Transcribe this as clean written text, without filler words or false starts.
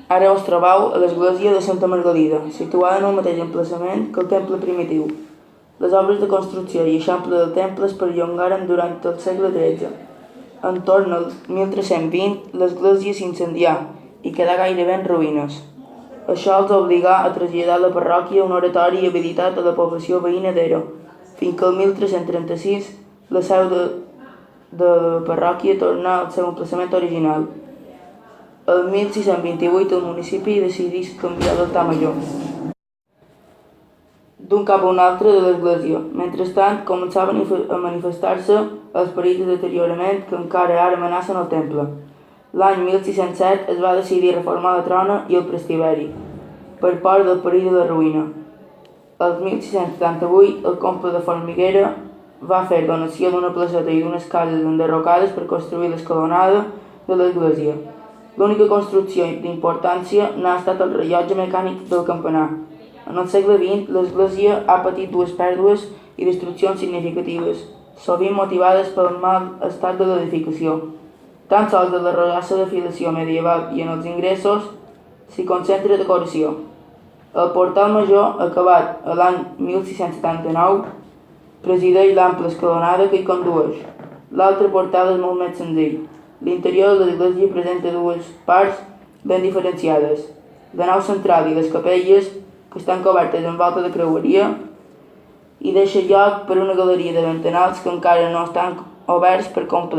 Ara us trobeu a l'església de Santa Margalida, situada en el mateix emplaçament que el temple primitiu. Les obres de construcció i eixample del temple es perllongaren durant el segle XIII. Entorn al 1320, l'església s'incendià i quedà gairebé en ruïnes. Això els obligà a traslladar la parròquia a un oratori habilitat a la població veïna d'Ero, fins que el 1336 la seu de la parròquia tornà al seu emplaçament original. El 1628 el municipi decidís canviar l'altar major d'un cap a un altre de l'església. Mentrestant, començaven a manifestar-se els perills de deteriorament que encara ara amenacen el temple. L'any 1607 es va decidir reformar la trona i el presbiteri, per por del perill de la ruïna. El 1678, el comte de Formiguera va fer donació d'una placeta i d'unes cases enderrocades per construir l'escalonada de l'església. L'única construcció d'importància n'ha estat el rellotge mecànic del campanar. En el segle XX, l'església ha patit dues pèrdues i destruccions significatives, sovint motivades pel mal estat de l'edificació. Tan sols de la rosassa de filació medieval i en els ingressos s'hi concentra decoració. El portal major, acabat l'any 1679, presideix l'ample escalonada que hi condueix. L'altre portal és molt més senzill. L'interior de l'església presenta dues parts ben diferenciades, la nau central i les capelles, que estan cobertes amb volta de creueria, i deixa lloc per una galeria de ventanals que encara no estan oberts per complet.